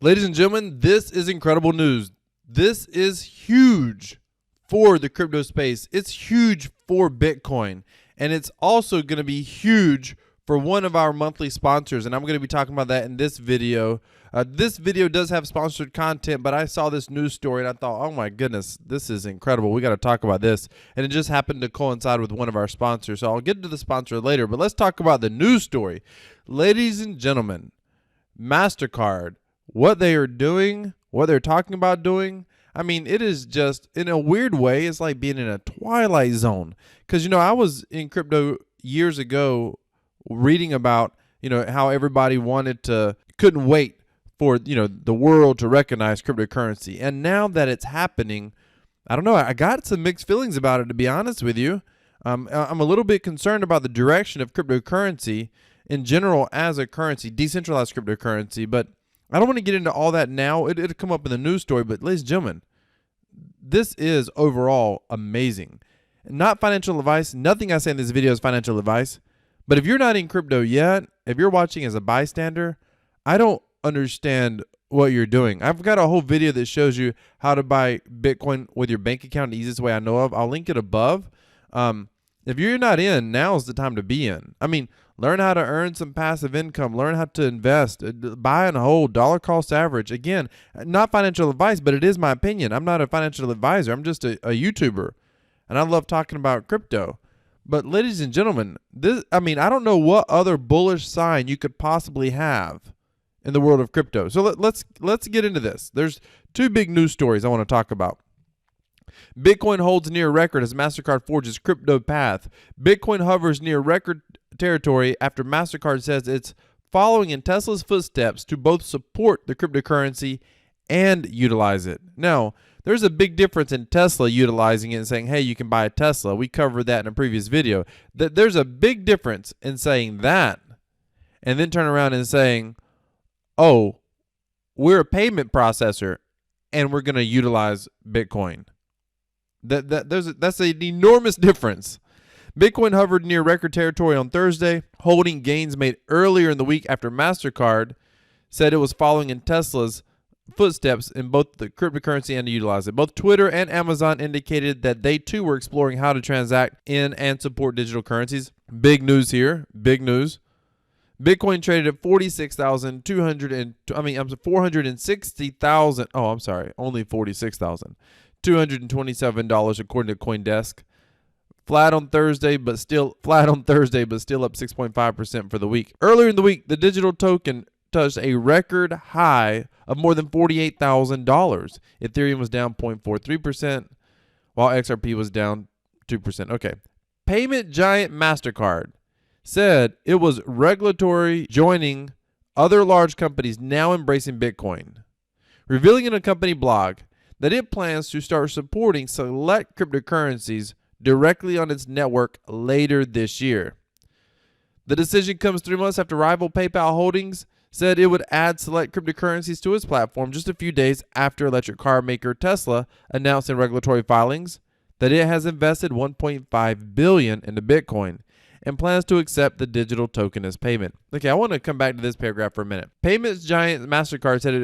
Ladies and gentlemen, this is incredible news. This is huge for the crypto space. It's huge for Bitcoin, and it's also going to be huge for one of our monthly sponsors, and I'm going to be talking about that in this video. This video does have sponsored content, but I saw this news story and I thought, oh my goodness, this is incredible. We got to talk about this, and it just happened to coincide with one of our sponsors, so I'll get to the sponsor later, but let's talk about the news story. Ladies and gentlemen, Mastercard, what they are doing, what they're talking about doing, I mean, it is just, in a weird way, it's like being in a twilight zone. Because, you know, I was in crypto years ago reading about, you know, how everybody couldn't wait for, you know, the world to recognize cryptocurrency. And now that it's happening, I don't know, I got some mixed feelings about it, to be honest with you. I'm a little bit concerned about the direction of cryptocurrency in general as a currency, decentralized cryptocurrency, but I don't want to get into all that now. It'll come up in the news story, but ladies and gentlemen, this is overall amazing. Not financial advice. Nothing I say in this video is financial advice. But if you're not in crypto yet, if you're watching as a bystander, I don't understand what you're doing. I've got a whole video that shows you how to buy Bitcoin with your bank account, the easiest way I know of. I'll link it above. If you're not in, now's the time to be in. I mean, learn how to earn some passive income. Learn how to invest. Buy and hold. Dollar cost average. Again, not financial advice, but it is my opinion. I'm not a financial advisor. I'm just a YouTuber. And I love talking about crypto. But ladies and gentlemen, I don't know what other bullish sign you could possibly have in the world of crypto. So let's get into this. There's two big news stories I want to talk about. Bitcoin holds near record as Mastercard forges crypto path. Bitcoin hovers near record territory after Mastercard says it's following in Tesla's footsteps to both support the cryptocurrency and utilize it. Now, there's a big difference in Tesla utilizing it and saying, hey, you can buy a Tesla. We covered that in a previous video. There's a big difference in saying that and then turn around and saying, oh, we're a payment processor and we're going to utilize Bitcoin. That's an enormous difference. Bitcoin hovered near record territory on Thursday, holding gains made earlier in the week after Mastercard said it was following in Tesla's footsteps in both the cryptocurrency and to utilize it. Both Twitter and Amazon indicated that they too were exploring how to transact in and support digital currencies. Big news here. Big news. Bitcoin traded at 460,000. Oh, I'm sorry. Only 46,227 according to CoinDesk. Flat on Thursday, but still up 6.5% for the week. Earlier in the week, the digital token touched a record high of more than $48,000. Ethereum was down 0.43%, while XRP was down 2%. Okay. Payment giant Mastercard said it was regulatory joining other large companies now embracing Bitcoin, revealing in a company blog that it plans to start supporting select cryptocurrencies directly on its network later this year. The decision comes 3 months after rival PayPal Holdings said it would add select cryptocurrencies to its platform just a few days after electric car maker Tesla announced in regulatory filings that it has invested $1.5 billion into Bitcoin and plans to accept the digital token as payment. Okay, I want to come back to this paragraph for a minute. Payments giant Mastercard said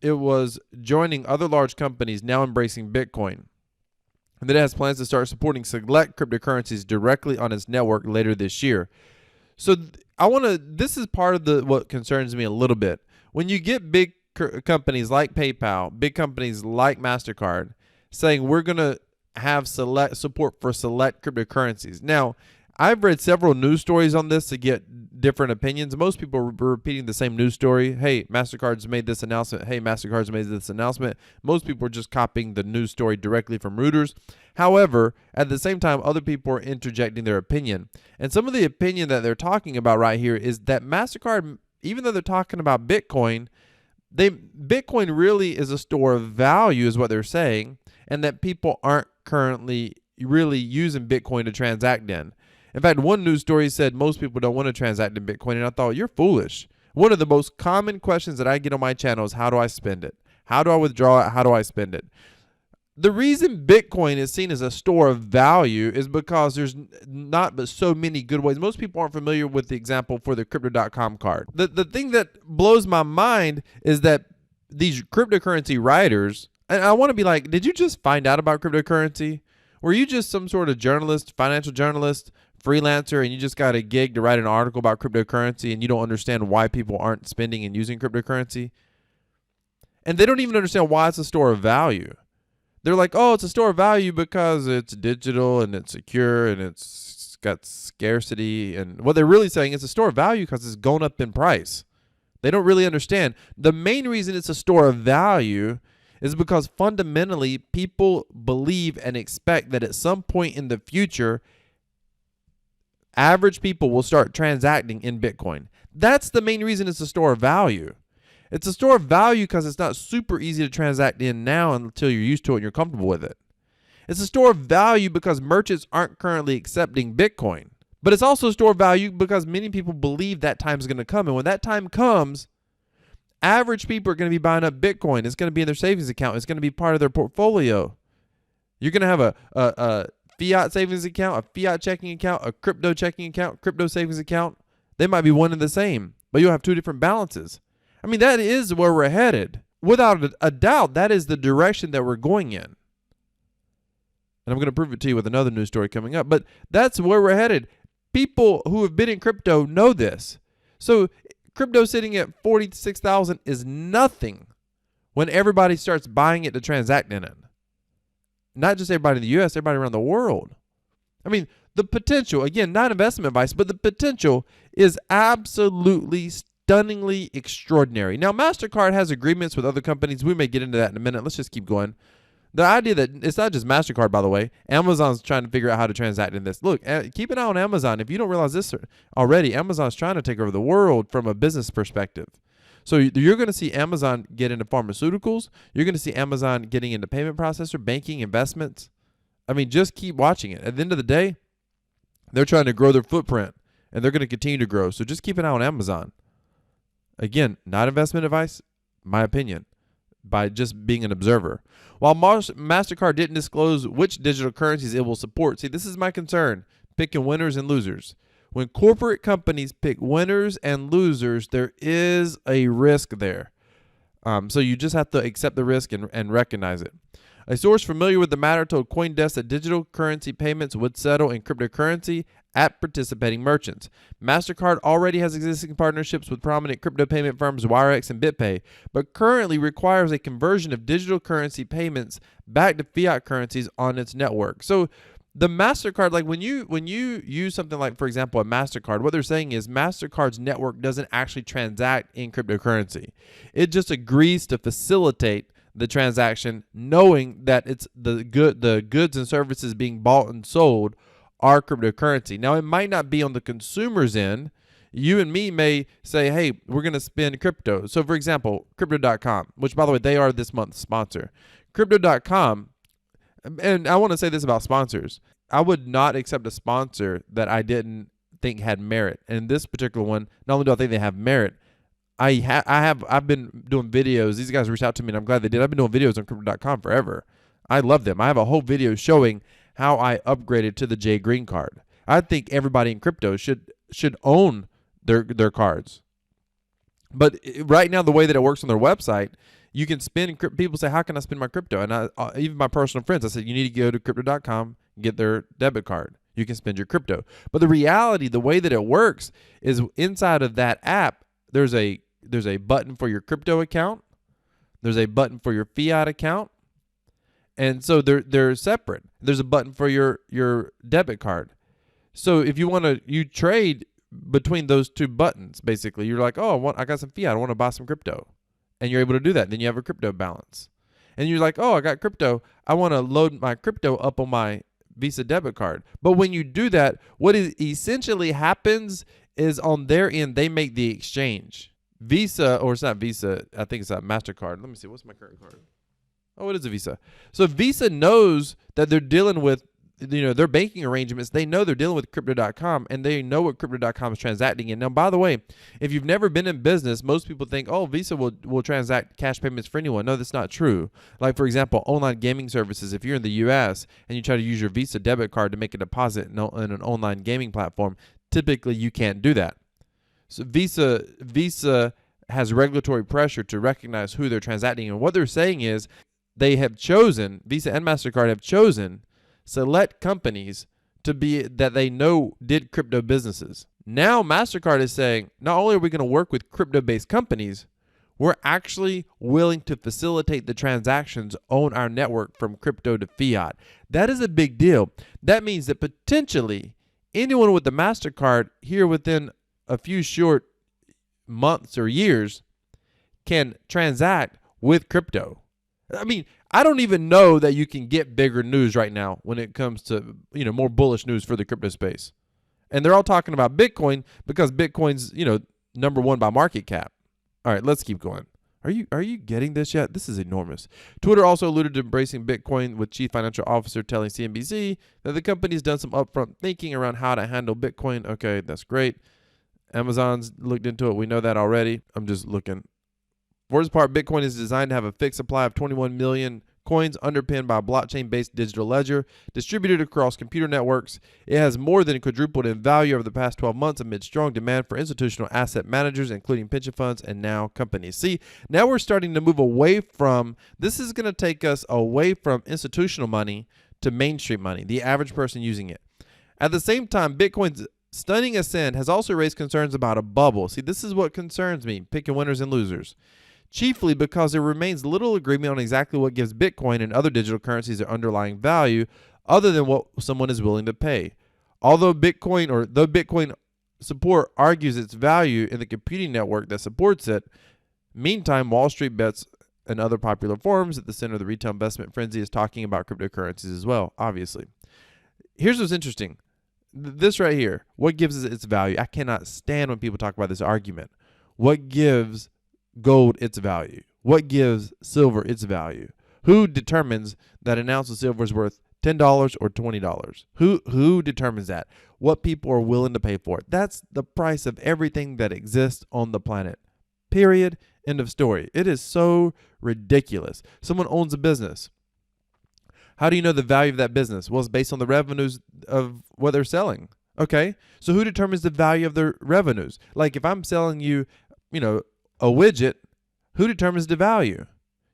it was joining other large companies now embracing Bitcoin, and that it has plans to start supporting select cryptocurrencies directly on its network later this year. So this is part of what concerns me a little bit. When you get big companies like PayPal, big companies like Mastercard saying we're going to have select support for select cryptocurrencies. Now, I've read several news stories on this to get different opinions. Most people are repeating the same news story. Hey, Mastercard's made this announcement. Hey, Mastercard's made this announcement. Most people are just copying the news story directly from Reuters. However, at the same time, other people are interjecting their opinion. And some of the opinion that they're talking about right here is that Mastercard, even though they're talking about Bitcoin, Bitcoin really is a store of value is what they're saying, and that people aren't currently really using Bitcoin to transact in. In fact, one news story said most people don't want to transact in Bitcoin, and I thought, you're foolish. One of the most common questions that I get on my channel is, how do I spend it? How do I withdraw it? How do I spend it? The reason Bitcoin is seen as a store of value is because there's not but so many good ways. Most people aren't familiar with the example for the Crypto.com card. The thing that blows my mind is that these cryptocurrency writers, and I want to be like, did you just find out about cryptocurrency? Were you just some sort of journalist, financial journalist, freelancer, and you just got a gig to write an article about cryptocurrency and you don't understand why people aren't spending and using cryptocurrency? And they don't even understand why it's a store of value. They're like, oh, it's a store of value because it's digital and it's secure and it's got scarcity. And what they're really saying is a store of value because it's gone up in price. They don't really understand. The main reason it's a store of value is because fundamentally people believe and expect that at some point in the future, average people will start transacting in Bitcoin. That's the main reason it's a store of value. It's a store of value because it's not super easy to transact in now until you're used to it and you're comfortable with it. It's a store of value because merchants aren't currently accepting Bitcoin. But it's also a store of value because many people believe that time is going to come. And when that time comes, average people are going to be buying up Bitcoin. It's going to be in their savings account. It's going to be part of their portfolio. You're going to have a fiat savings account, a fiat checking account, a crypto checking account, crypto savings account. They might be one and the same, but you'll have two different balances. I mean, that is where we're headed. Without a doubt, that is the direction that we're going in. And I'm going to prove it to you with another news story coming up. But that's where we're headed. People who have been in crypto know this. So crypto sitting at 46,000 is nothing when everybody starts buying it to transact in it. Not just everybody in the U.S., everybody around the world. I mean, the potential, again, not investment advice, but the potential is absolutely stunningly extraordinary. Now, Mastercard has agreements with other companies. We may get into that in a minute. Let's just keep going. The idea that it's not just Mastercard, by the way. Amazon's trying to figure out how to transact in this. Look, keep an eye on Amazon. If you don't realize this already, Amazon's trying to take over the world from a business perspective. So you're going to see Amazon get into pharmaceuticals. You're going to see Amazon getting into payment processor, banking, investments. I mean, just keep watching it. At the end of the day, they're trying to grow their footprint, and they're going to continue to grow. So just keep an eye on Amazon. Again, not investment advice, my opinion, by just being an observer. While Mastercard didn't disclose which digital currencies it will support, see, this is my concern, picking winners and losers. When corporate companies pick winners and losers, there is a risk there. So you just have to accept the risk and recognize it. A source familiar with the matter told CoinDesk that digital currency payments would settle in cryptocurrency at participating merchants. Mastercard already has existing partnerships with prominent crypto payment firms Wirex and BitPay, but currently requires a conversion of digital currency payments back to fiat currencies on its network. So the Mastercard, like when you use something like, for example, a Mastercard, what they're saying is Mastercard's network doesn't actually transact in cryptocurrency. It just agrees to facilitate the transaction, knowing that it's the goods and services being bought and sold are cryptocurrency. Now, it might not be on the consumer's end. You and me may say, hey, we're going to spend crypto. So, for example, Crypto.com, which, by the way, they are this month's sponsor. Crypto.com, and I want to say this about sponsors. I would not accept a sponsor that I didn't think had merit. And this particular one, not only do I think they have merit, I've been doing videos. These guys reached out to me, and I'm glad they did. I've been doing videos on Crypto.com forever. I love them. I have a whole video showing how I upgraded to the J Green card. I think everybody in crypto should own their cards. But right now, the way that it works on their website, you can spend. People say, "How can I spend my crypto?" And even my personal friends, I said, "You need to go to Crypto.com, get their debit card. You can spend your crypto." But the reality, the way that it works, is inside of that app, there's a button for your crypto account. There's a button for your fiat account. And so they're separate. There's a button for your debit card. So if you trade between those two buttons, basically. You're like, oh, I got some fiat. I want to buy some crypto. And you're able to do that. Then you have a crypto balance. And you're like, oh, I got crypto. I want to load my crypto up on my Visa debit card. But when you do that, what essentially happens is on their end, they make the exchange. Visa, or it's not Visa, I think it's Mastercard. Let me see, what's my current card? Oh, it is a Visa. So Visa knows that they're dealing with, their banking arrangements. They know they're dealing with Crypto.com, and they know what Crypto.com is transacting in. Now, by the way, if you've never been in business, most people think, oh, Visa will transact cash payments for anyone. No, that's not true. Like, for example, online gaming services. If you're in the U.S. and you try to use your Visa debit card to make a deposit in an online gaming platform, typically you can't do that. So Visa has regulatory pressure to recognize who they're transacting. And what they're saying is they have chosen, Visa and Mastercard have chosen select companies to be that they know did crypto businesses. Now Mastercard is saying, not only are we going to work with crypto-based companies, we're actually willing to facilitate the transactions on our network from crypto to fiat. That is a big deal. That means that potentially anyone with the Mastercard here within a few short months or years can transact with crypto. I mean, I don't even know that you can get bigger news right now when it comes to, more bullish news for the crypto space. And they're all talking about Bitcoin because Bitcoin's, number one by market cap. All right, let's keep going. Are you getting this yet? This is enormous. Twitter also alluded to embracing Bitcoin, with Chief Financial Officer telling CNBC that the company's done some upfront thinking around how to handle Bitcoin. Okay, that's great. Amazon's looked into it. We know that already. I'm just looking. For its part, Bitcoin is designed to have a fixed supply of 21 million coins underpinned by a blockchain-based digital ledger distributed across computer networks. It has more than quadrupled in value over the past 12 months amid strong demand for institutional asset managers, including pension funds and now companies. See, now we're starting to move away from, this is going to take us away from institutional money to mainstream money, the average person using it. At the same time, Bitcoin's stunning ascent has also raised concerns about a bubble. See, this is what concerns me, picking winners and losers. Chiefly because there remains little agreement on exactly what gives Bitcoin and other digital currencies their underlying value other than what someone is willing to pay. Though Bitcoin support argues its value in the computing network that supports it, meantime, Wall Street bets and other popular forums at the center of the retail investment frenzy is talking about cryptocurrencies as well, obviously. Here's what's interesting. This right here, what gives it its value? I cannot stand when people talk about this argument. What gives gold its value? What gives silver its value? Who determines that an ounce of silver is worth $10 or $20? Who determines that? What people are willing to pay for it? That's the price of everything that exists on the planet. Period. End of story. It is so ridiculous. Someone owns a business. How do you know the value of that business? Well, it's based on the revenues of what they're selling. Okay, so who determines the value of their revenues? Like if I'm selling you, a widget, who determines the value?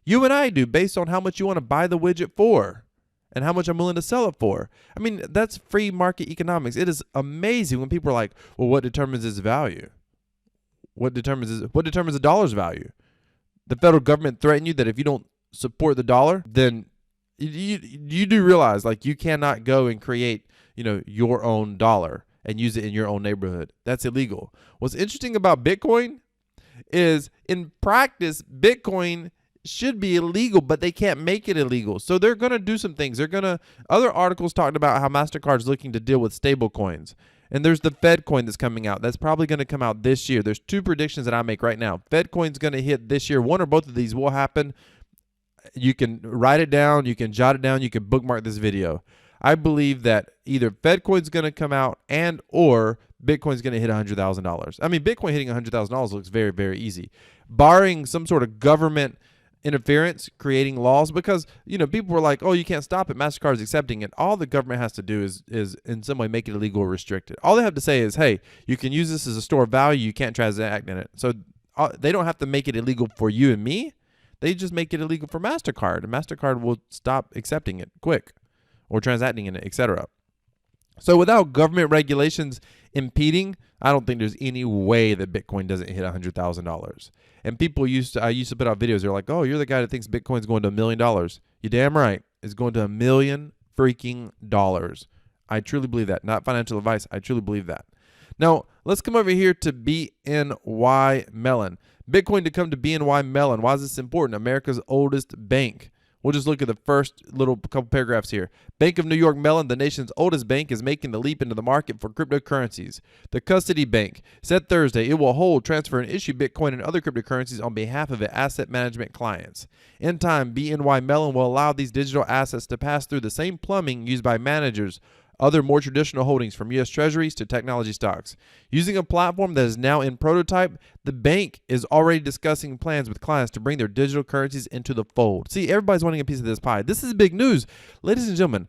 You and I do, based on how much you want to buy the widget for and how much I'm willing to sell it for. I mean, that's free market economics. It is amazing when people are like, well, what determines its value? What determines a dollar's value? The federal government threaten you that if you don't support the dollar, then you do realize like you cannot go and create, your own dollar and use it in your own neighborhood. That's illegal. What's interesting about Bitcoin is in practice, Bitcoin should be illegal, but they can't make it illegal. So they're going to do some things. Other articles talked about how Mastercard's looking to deal with stable coins. And there's the Fed coin that's coming out. That's probably going to come out this year. There's two predictions that I make right now. Fed coin's going to hit this year. One or both of these will happen. You can write it down. You can jot it down. You can bookmark this video. I believe that either Fed coin's going to come out and or Bitcoin's going to hit $100,000. I mean, Bitcoin hitting $100,000 looks very, very easy. Barring some sort of government interference, creating laws, because, people were like, oh, you can't stop it. Mastercard's accepting it. All the government has to do is in some way make it illegal or restrict it. All they have to say is, hey, you can use this as a store of value. You can't transact in it. So they don't have to make it illegal for you and me. They just make it illegal for Mastercard, and Mastercard will stop accepting it quick or transacting in it, etc. So without government regulations impeding, I don't think there's any way that Bitcoin doesn't hit $100,000. And people I used to put out videos. They're like, oh, you're the guy that thinks Bitcoin's going to $1 million. You're damn right. It's going to $1 million freaking dollars. I truly believe that. Not financial advice. I truly believe that. Now, let's come over here to BNY Mellon. Bitcoin to come to BNY Mellon. Why is this important? America's oldest bank. We'll just look at the first little couple paragraphs here. Bank of New York Mellon, the nation's oldest bank, is making the leap into the market for cryptocurrencies. The custody bank said Thursday it will hold, transfer, and issue Bitcoin and other cryptocurrencies on behalf of its asset management clients. In time, BNY Mellon will allow these digital assets to pass through the same plumbing used by managers other more traditional holdings, from U.S. Treasuries to technology stocks. Using a platform that is now in prototype, the bank is already discussing plans with clients to bring their digital currencies into the fold. See, everybody's wanting a piece of this pie. This is big news. Ladies and gentlemen,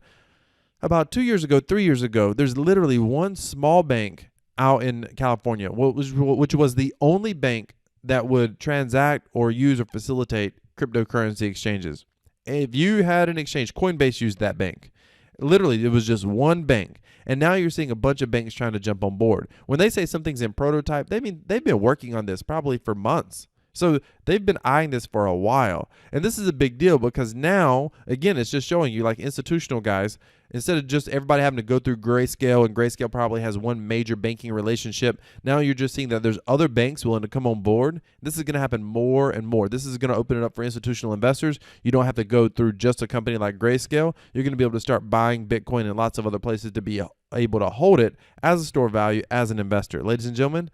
about 2 years ago, 3 years ago, there's literally one small bank out in California, which was the only bank that would transact or use or facilitate cryptocurrency exchanges. If you had an exchange, Coinbase used that bank. Literally, it was just one bank. And now you're seeing a bunch of banks trying to jump on board. When they say something's in prototype, they mean they've been working on this probably for months. So they've been eyeing this for a while. And this is a big deal because now, again, it's just showing you like institutional guys, instead of just everybody having to go through Grayscale, and Grayscale probably has one major banking relationship, now you're just seeing that there's other banks willing to come on board. This is going to happen more and more. This is going to open it up for institutional investors. You don't have to go through just a company like Grayscale. You're going to be able to start buying Bitcoin in lots of other places to be able to hold it as a store of value as an investor. Ladies and gentlemen,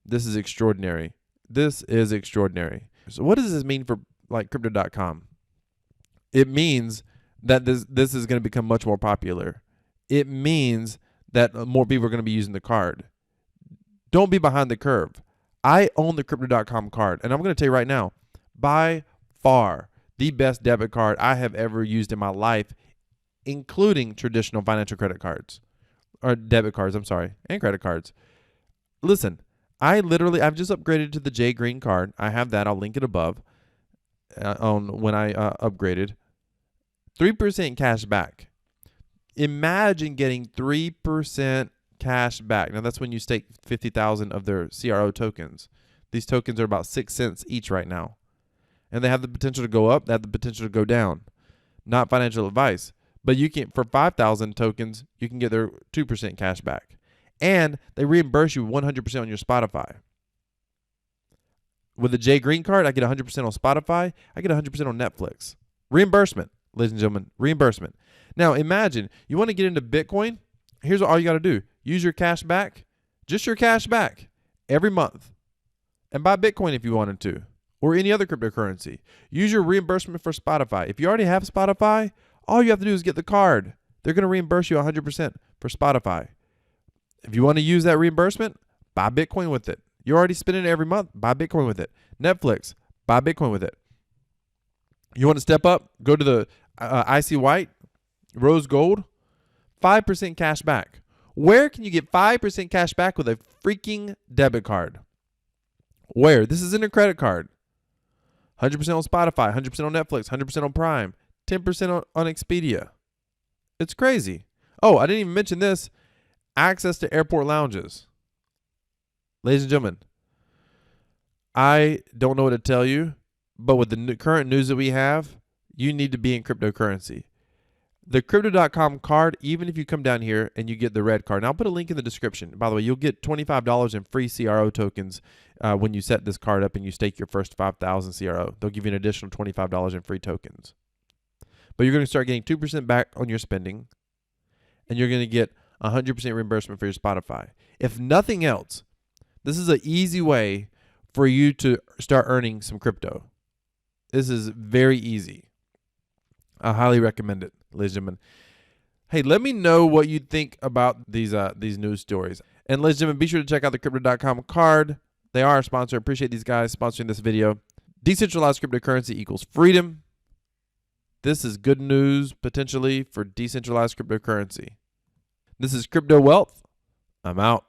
this is extraordinary. This is extraordinary. So what does this mean for like crypto.com? It means that this is going to become much more popular. It means that more people are going to be using the card. Don't be behind the curve. I own the crypto.com card, and I'm going to tell you right now, by far the best debit card I have ever used in my life, including traditional financial credit cards, or debit cards, I'm sorry, and credit cards. Listen, I've just upgraded to the J Green card. I have that. I'll link it above on when I upgraded. 3% cash back. Imagine getting 3% cash back. Now that's when you stake 50,000 of their CRO tokens. These tokens are about 6 cents each right now. And they have the potential to go up. They have the potential to go down. Not financial advice. But you can, for 5,000 tokens, you can get their 2% cash back. And they reimburse you 100% on your Spotify. With the J Green card, I get 100% on Spotify. I get 100% on Netflix. Reimbursement, ladies and gentlemen, reimbursement. Now, imagine you want to get into Bitcoin. Here's all you got to do. Use your cash back, just your cash back, every month. And buy Bitcoin if you wanted to, or any other cryptocurrency. Use your reimbursement for Spotify. If you already have Spotify, all you have to do is get the card. They're going to reimburse you 100% for Spotify. If you want to use that reimbursement, buy Bitcoin with it. You're already spending it every month. Buy Bitcoin with it. Netflix, buy Bitcoin with it. You want to step up? Go to the Icy White, Rose Gold, 5% cash back. Where can you get 5% cash back with a freaking debit card? Where? This isn't a credit card. 100% on Spotify, 100% on Netflix, 100% on Prime, 10% on Expedia. It's crazy. Oh, I didn't even mention this. Access to airport lounges. Ladies and gentlemen, I don't know what to tell you, but with the current news that we have, you need to be in cryptocurrency. The crypto.com card, even if you come down here and you get the red card, and I'll put a link in the description. By the way, you'll get $25 in free CRO tokens when you set this card up and you stake your first 5,000 CRO. They'll give you an additional $25 in free tokens. But you're going to start getting 2% back on your spending, and you're going to get 100% reimbursement for your Spotify. If nothing else, this is an easy way for you to start earning some crypto. This is very easy. I highly recommend it, ladies and gentlemen. Hey, let me know what you think about these news stories. And ladies and gentlemen, be sure to check out the crypto.com card. They are our sponsor. Appreciate these guys sponsoring this video. Decentralized cryptocurrency equals freedom. This is good news potentially for decentralized cryptocurrency. This is Crypto Wealth. I'm out.